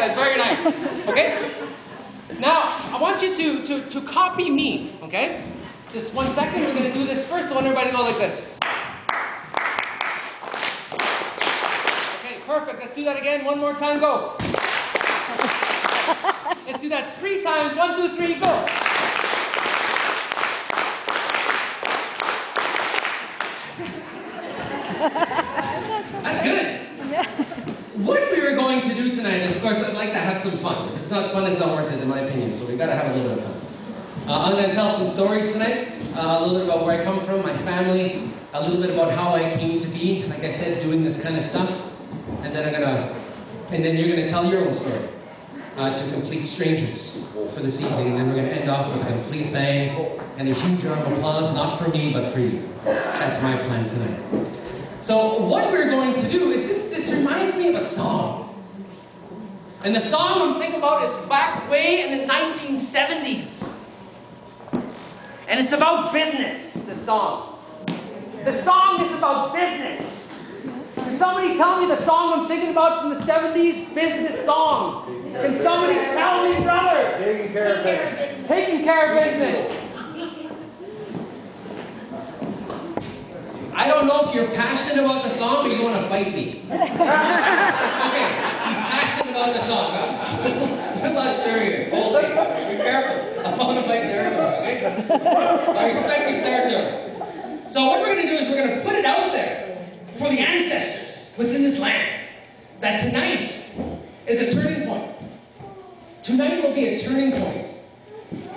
That's very nice. Okay? Now, I want you to copy me, okay? Just 1 second. We're going to do this first. I want everybody to go like this. Okay, perfect. Let's do that again. One more time. Go. Let's do that 3 times. 1, 2, 3, go. That's good. What we were going to do tonight is, of course, I'd like to have some fun. If it's not fun, it's not worth it, in my opinion. So we've got to have a little bit of fun. I'm going to tell some stories tonight. A little bit about where I come from, my family. A little bit about how I came to be, like I said, doing this kind of stuff. And then you're going to tell your own story to complete strangers for this evening. And then we're going to end off with a complete bang and a huge round of applause, not for me, but for you. That's my plan tonight. So what we're going to do is this reminds me of a song. And the song I'm thinking about is back way in the 1970s. And it's about business, the song. The song is about business. Can somebody tell me the song I'm thinking about from the 70s? Business song. Can somebody tell me, brother? Taking care of business. Taking care of business. I don't know if you're passionate about the song or you want to fight me. Okay, he's passionate about the song. I'm not sure here. Hold it. Be careful. I want to fight territory, okay? I respect your territory. So what we're going to do is we're going to put it out there for the ancestors within this land that tonight is a turning point. Tonight will be a turning point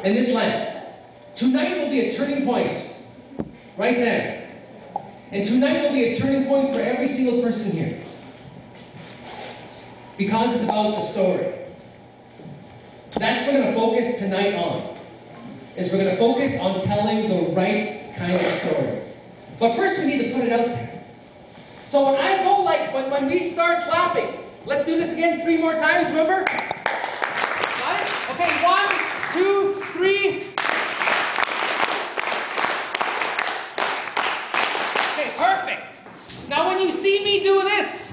in this land. Tonight will be a turning point right there. And tonight will be a turning point for every single person here. Because it's about the story. That's what we're going to focus tonight on. Is we're going to focus on telling the right kind of stories. But first we need to put it out there. So when I go like, when we start clapping, let's do this again 3 more times, remember? Got it? Okay, 1, 2, 3. Perfect. Now when you see me do this,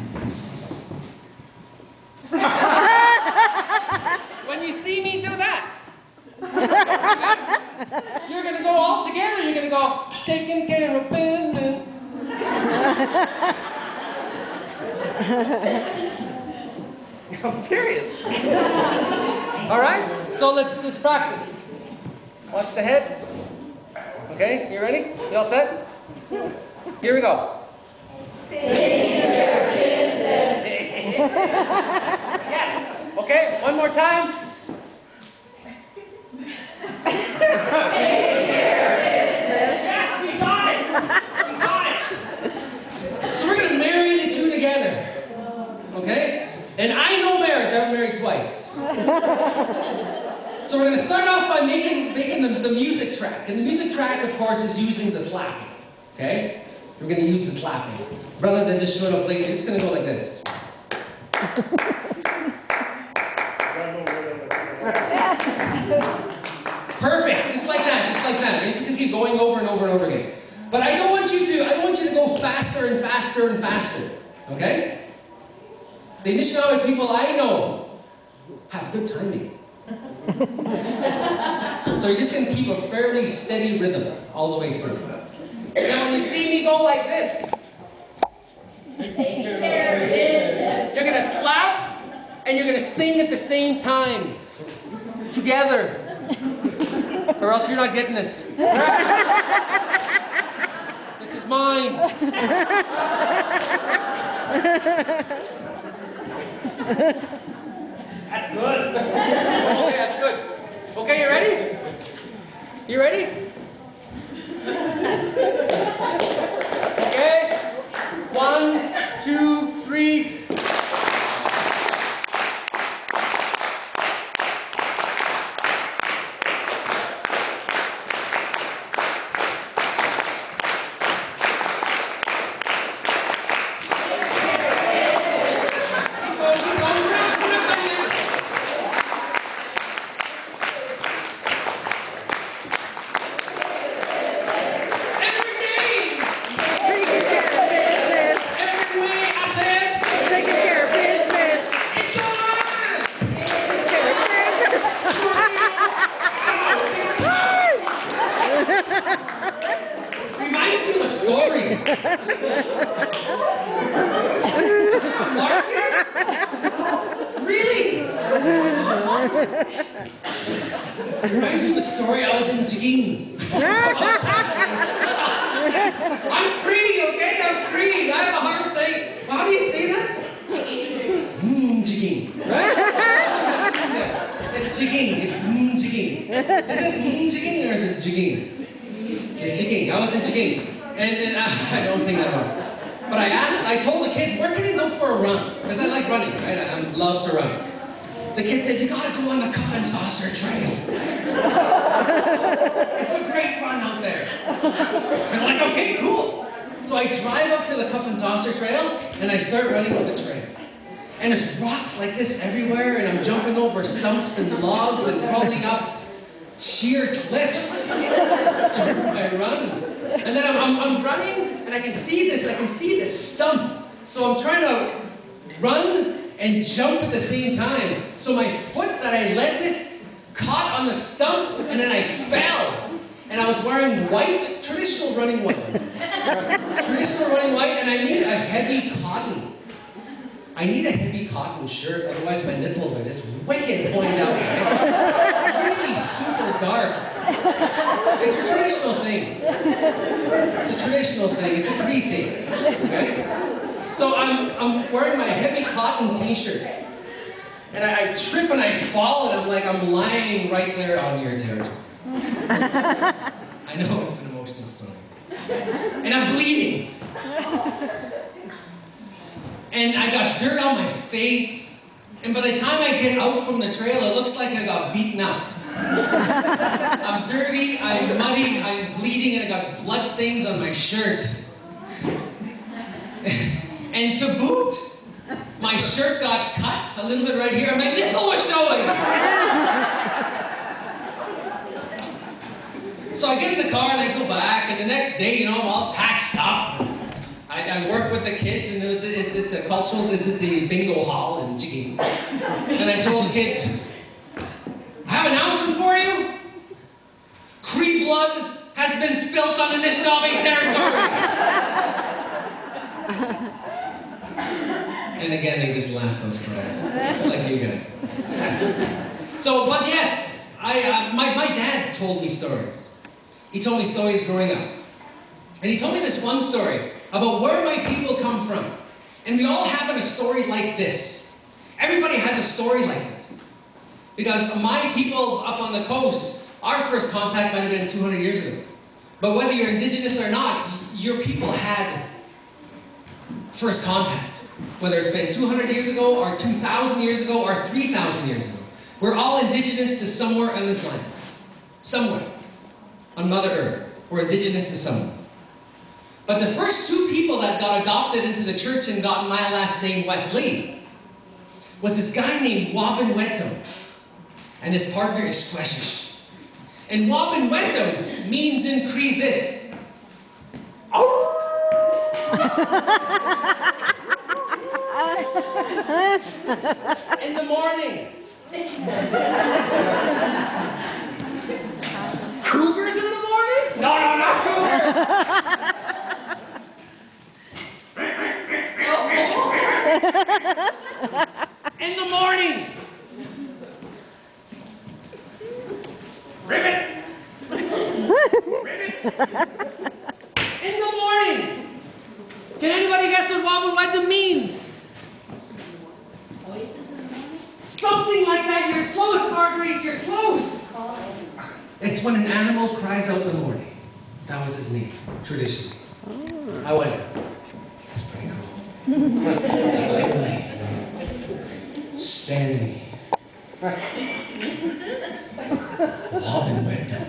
when you see me do that, you're going to go all together. You're going to go, taking care of business. I'm serious. All right? So let's practice. Watch the head. Okay, you ready? You all set? Here we go. Taking care of business. Yes. Okay, one more time. Taking care of business. Yes, we got it. We got it. So we're going to marry the two together. Okay? And I know marriage. I've been married twice. So we're going to start off by making the music track. And the music track, of course, is using the clapping. Okay? We're going to use the clapping. Rather than just showing up late, you're just going to go like this. Perfect. Just like that. Just like that. It's going to keep going over and over and over again. But I don't want you to go faster and faster and faster. Okay? The Anishinaabe people I know have good timing. So you're just going to keep a fairly steady rhythm all the way through. Now when you see me go like this, you're going to clap and you're going to sing at the same time. Together. Or else you're not getting this. This is mine. That's good. Okay, that's good. Okay, you ready? You ready? Okay. 1, 2, 3. Reminds me of a story. I was in Jiging. I'm Cree, okay? I'm Cree. I have a hard saying. How do you say that? Jiging, right? It's Jiging. It's Jiging. Is it Jiging or is it Jiging? It's Jiging. I was in Jiging. And I don't sing that wrong. But I told the kids, where can I go for a run? Because I like running, right? I love to run. The kids said, you gotta go on the Cup and Saucer Trail. It's a great run out there. And I'm like, okay, cool. So I drive up to the Cup and Saucer Trail, and I start running on the trail. And there's rocks like this everywhere, and I'm jumping over stumps and logs and crawling up sheer cliffs. I run. And then I'm running, and I can see this stump. So I'm trying to run and jump at the same time. So my foot that I led with caught on the stump, and then I fell. And I was wearing white, traditional running white. Traditional running white, and I need a heavy cotton. I need a heavy cotton shirt, otherwise my nipples are just wicked point out, right? Really super dark. It's a traditional thing. It's a traditional thing. It's a Cree thing. Okay? So I'm wearing my heavy cotton t-shirt. And I trip and I fall, and I'm lying right there on your territory. I know it's an emotional story. And I'm bleeding. And I got dirt on my face. And by the time I get out from the trail, it looks like I got beaten up. I'm dirty, I'm muddy, I'm bleeding, and I got blood stains on my shirt. And to boot, my shirt got cut a little bit right here, and my nipple was showing. So I get in the car and I go back, and the next day, I'm all patched up. I work with the kids, and this is the bingo hall in Jiggy. And I told the kids, I have an announcement for you. Cree blood has been spilt on the Anishinaabe territory. And again, they just laughed, those brats. Just like you guys. So, but yes, my dad told me stories. He told me stories growing up. And he told me this one story about where my people come from. And we all have a story like this. Everybody has a story like this. Because my people up on the coast, our first contact might have been 200 years ago. But whether you're indigenous or not, your people had first contact. Whether it's been 200 years ago, or 2,000 years ago, or 3,000 years ago. We're all indigenous to somewhere on this land. Somewhere. On Mother Earth. We're indigenous to somewhere. But the first two people that got adopted into the church and got my last name, Wesley, was this guy named Wabinwetum. And his partner is Squeshish. And Wabinwetum means in Cree this. In the morning. Cougars in the morning? No, not cougars. In the morning. Ribbit. Ribbit. In the morning. Can anybody guess what Wabinwetum means? Voices in the morning? Something like that. You're close, Marguerite. You're close. It's when an animal cries out in the morning. That was his name, traditionally. I went, that's pretty cool. That's my name. Stanley. Wabinwetum.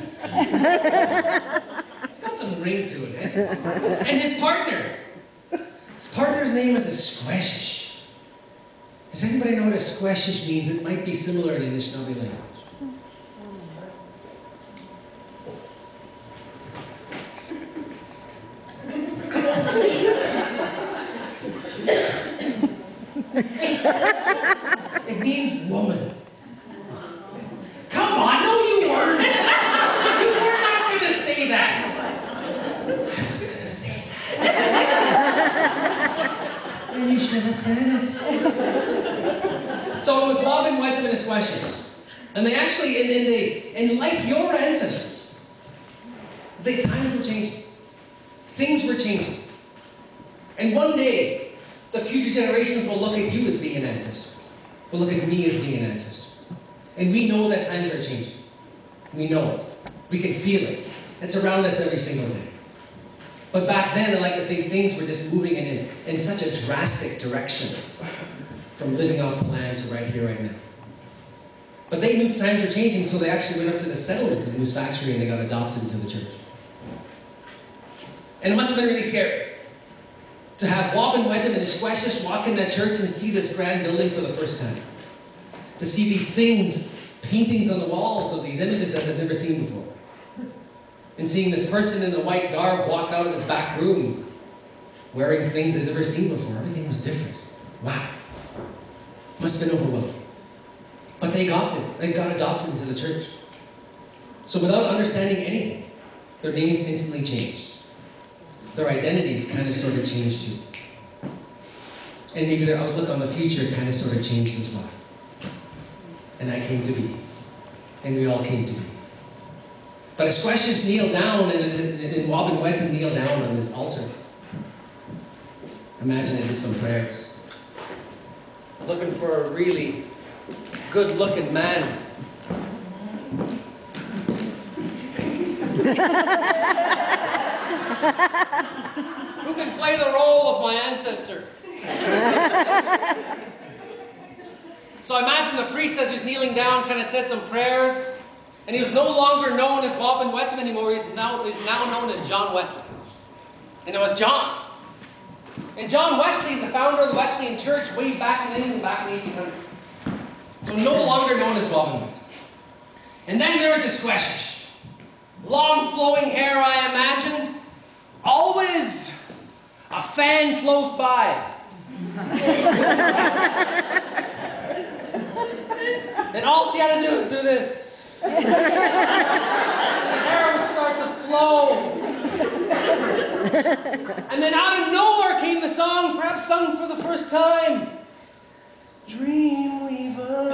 It's got some ring to it, eh? And his partner's name is a Squeshish. Does anybody know what a Squeshish means? It might be similar to Anishinaabe language. It means woman. Come on, no you weren't. You were not going to say that. I was going to say that. Then you should have said it. So it was Wabinwetum and Squeshish. And they actually, and like your ancestors, the times were changing. Things were changing. And one day, the future generations will look at you as being an ancestor. Will look at me as being an ancestor. And we know that times are changing. We know it. We can feel it. It's around us every single day. But back then, I like to think things were just moving in such a drastic direction from living off the land to right here, right now. But they knew times were changing, so they actually went up to the settlement in Moose Factory and they got adopted into the church. And it must have been really scary to have Wabin Wedham and Ishkweshish walk in that church and see this grand building for the first time. To see these things, paintings on the walls of these images that they'd never seen before. And seeing this person in the white garb walk out of this back room wearing things they'd never seen before. Everything was different. Wow. Must have been overwhelming. But they got it. They got adopted into the church. So without understanding anything, their names instantly changed. Their identities kind of sort of changed too. And maybe their outlook on the future kind of sort of changed as well. And that came to be. And we all came to be. But Ishkweshish kneeled down and Wabin Wedham kneeled down on this altar. Imagine it with some prayers. Looking for a really good-looking man. Who can play the role of my ancestor? So I imagine the priest, as he's kneeling down, kind of said some prayers, and he was no longer known as Wabin Wedham anymore. He's now known as John Wesley. And it was John. And John Wesley is the founder of the Wesleyan Church way back in England, back in 1800. So no longer known as Wabin Wedham. And then there was Ishkweshish. Long flowing hair, I imagine. Always a fan close by. And all she had to do was do this. The hair would start to flow. And then out of nowhere came the song, perhaps sung for the first time. Dreamweaver.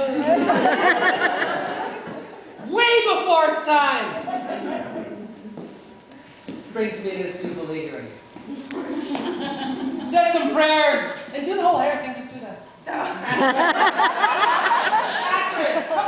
Way before its time. Brings me to this beautiful lady right here. Said some prayers. And do the whole hair thing, just do that. Accurate, come on.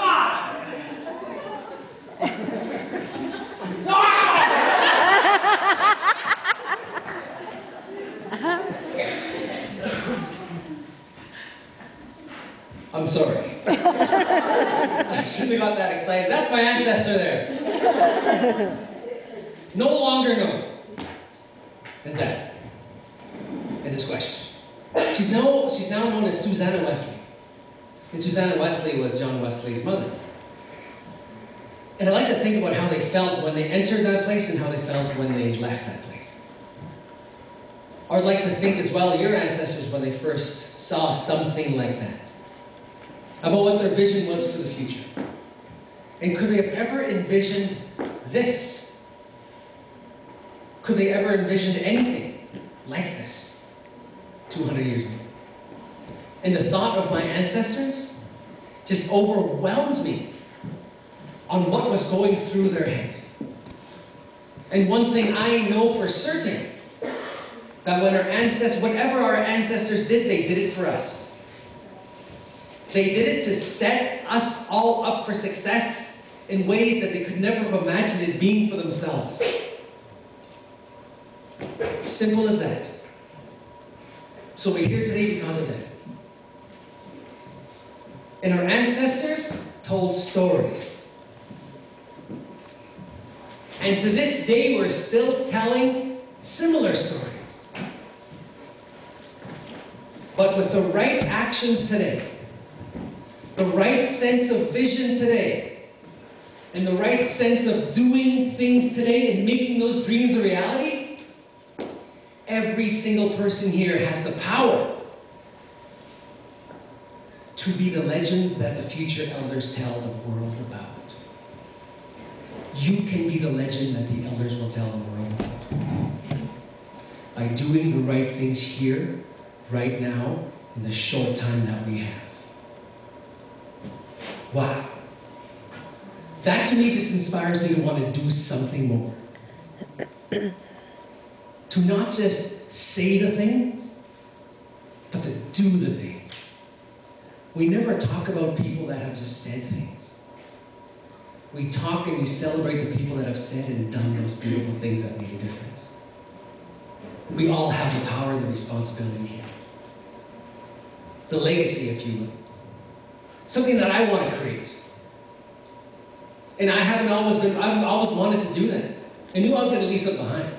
I'm sorry. I shouldn't have got that excited. That's my ancestor there. No longer known as that. As Ishkweshish. She's now known as Susanna Wesley. And Susanna Wesley was John Wesley's mother. And I like to think about how they felt when they entered that place and how they felt when they left that place. I would like to think as well, your ancestors, when they first saw something like that, about what their vision was for the future. And could they have ever envisioned this? Could they ever envisioned anything like this 200 years ago? And the thought of my ancestors just overwhelms me on what was going through their head. And one thing I know for certain, that when whatever our ancestors did, they did it for us. They did it to set us all up for success in ways that they could never have imagined it being for themselves. Simple as that. So we're here today because of that. And our ancestors told stories. And to this day, we're still telling similar stories. But with the right actions today, the right sense of vision today, and the right sense of doing things today and making those dreams a reality, every single person here has the power to be the legends that the future elders tell the world about. You can be the legend that the elders will tell the world about. By doing the right things here, right now, in the short time that we have. Wow. That to me just inspires me to want to do something more. To not just say the things, but to do the things. We never talk about people that have just said things. We talk and we celebrate the people that have said and done those beautiful things that made a difference. We all have the power and the responsibility here. The legacy, if you will. Something that I want to create. And I've always wanted to do that. I knew I was going to leave something behind.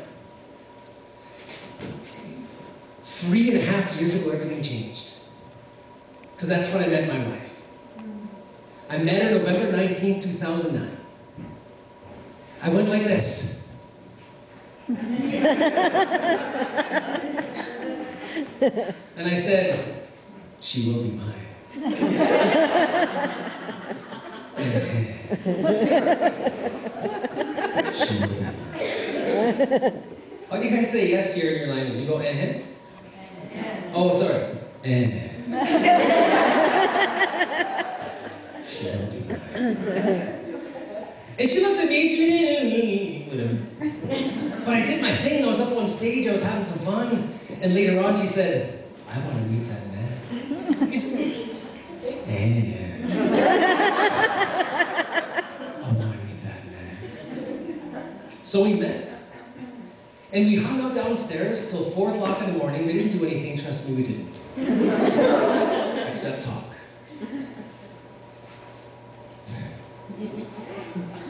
3.5 years ago, everything changed. Because that's when I met my wife. I met her November 19, 2009. I went like this. And I said, she will be mine. She will be mine. How do you guys say yes here in your language? You go, Oh, sorry. She will be mine. And she looked at me, whatever. But I did my thing, I was up on stage, I was having some fun. And later on she said, I want to meet that man. I want to meet that man. So we met. And we hung out downstairs till 4 o'clock in the morning. We didn't do anything, trust me, we didn't. Except talk.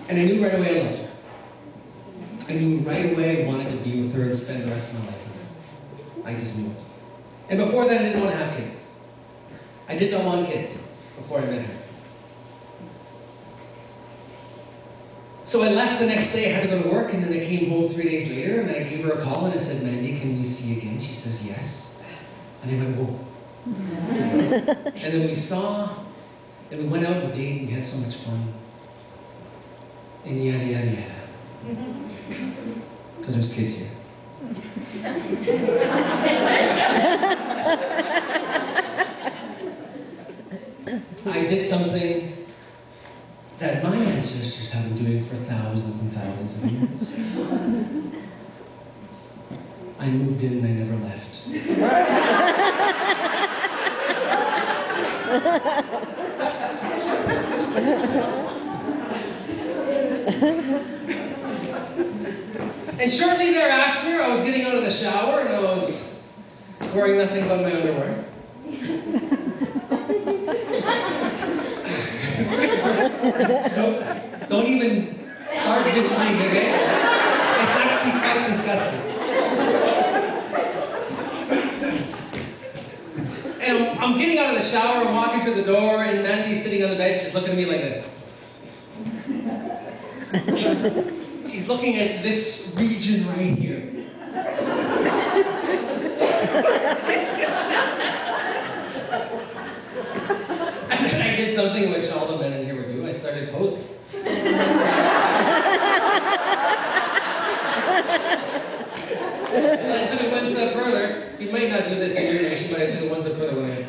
And I knew right away I loved her. I knew right away I wanted to be with her and spend the rest of my life with her. I just knew it. And before that, I didn't want to have kids. I did not want kids before I met her. So I left the next day, I had to go to work, and then I came home 3 days later, and I gave her a call, and I said, Mandy, can we see again? She says, yes. And I went, whoa. And then we saw, and we went out on a date, and we had so much fun. And yada, yada, yada. Because there's kids here. I did something that my ancestors have been doing for thousands and thousands of years. I moved in and I never left. And shortly thereafter, I was getting out of the shower and I was wearing nothing but my underwear. Don't even start visioning, okay? It's actually quite disgusting. And I'm getting out of the shower, I'm walking through the door, and Mandy's sitting on the bed, she's looking at me like this. She's looking at this region right here. And then I did something which all the men in here would do. I started posing. And I took it one step further. You might not do this in your nation, but I took it one step further when I was...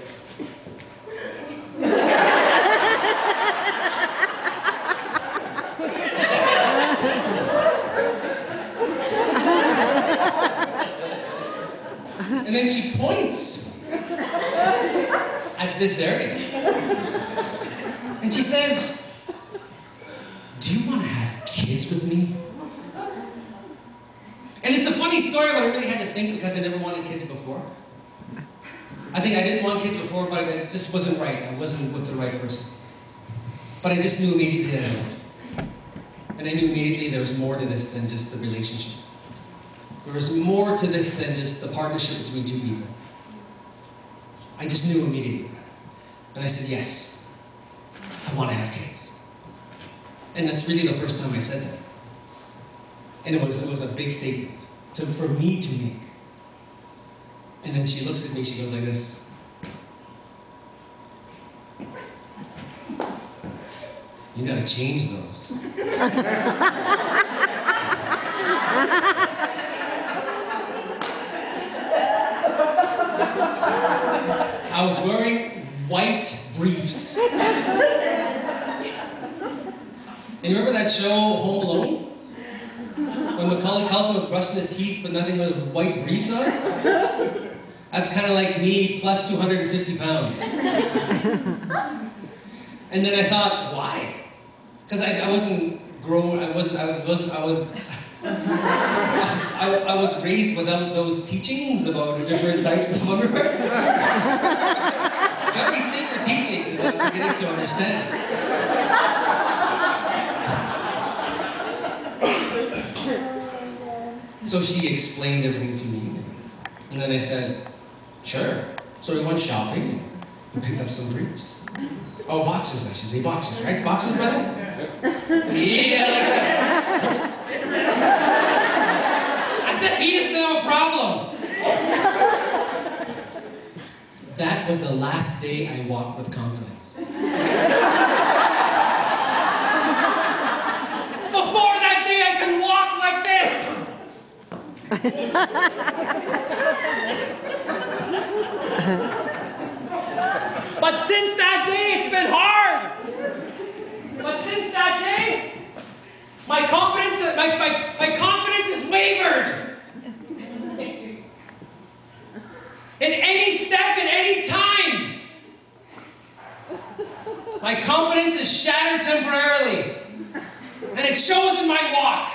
And then she points at this area. And she says, do you want to have kids with me? And it's a funny story, but I really had to think because I never wanted kids before. I think I didn't want kids before, but it just wasn't right. I wasn't with the right person. But I just knew immediately that I loved her. And I knew immediately there was more to this than just the relationship. There was more to this than just the partnership between two people. I just knew immediately. And I said, yes, I want to have kids. And that's really the first time I said that. And it was a big statement for me to make. And then she looks at me, she goes like this. You gotta change those. I was wearing white briefs. And you remember that show, Home Alone? When Macaulay Culkin was brushing his teeth but nothing but white briefs on? That's kind of like me plus 250 pounds. And then I thought, why? Because I wasn't grown, I was raised without those teachings about different types of underwear. Very sacred teachings is what I'm beginning to understand. So she explained everything to me. And then I said, sure. So we went shopping and picked up some briefs. Oh, boxers, I should say. Boxers, right? Boxers, brother? Yeah, like that. As if he doesn't have a problem. That was the last day I walked with confidence. Before that day, I could walk like this. But since that day, it's been hard. But since that day, my confidence has wavered. In any step, in any time, my confidence is shattered temporarily, and it shows in my walk.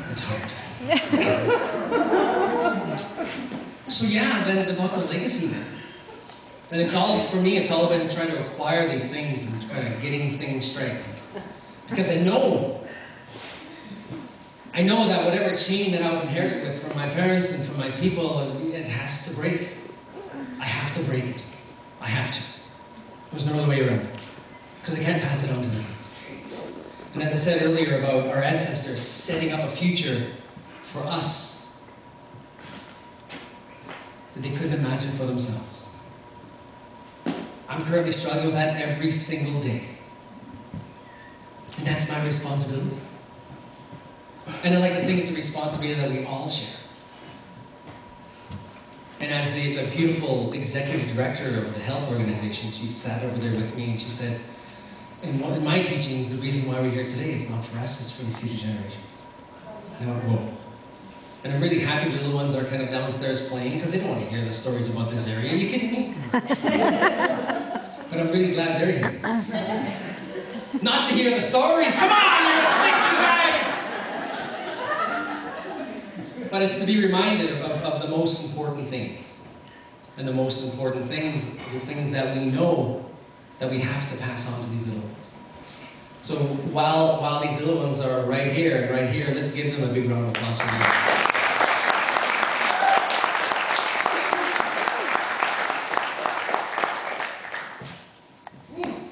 It's hard. Sometimes. So yeah, then about the legacy then. And it's all, for me, it's all been trying to acquire these things and kind of getting things straight. Because I know that whatever chain that I was inherited with from my parents and from my people, it has to break. I have to break it. I have to. There's no other way around it. Because I can't pass it on to the kids. And as I said earlier about our ancestors setting up a future for us that they couldn't imagine for themselves. I'm currently struggling with that every single day. And that's my responsibility. And I like to think it's a responsibility that we all share. And as the beautiful executive director of the health organization, she sat over there with me and she said, in my teachings, the reason why we're here today is not for us, it's for the future generations. And I went, whoa. And I'm really happy the little ones are kind of downstairs playing because they don't want to hear the stories about this area. Are you kidding me? But I'm really glad they're here. Not to hear the stories. Come on, you're sick, you guys! But it's to be reminded of the most important things. And the most important things, the things that we know that we have to pass on to these little ones. So while these little ones are right here and right here, let's give them a big round of applause for them.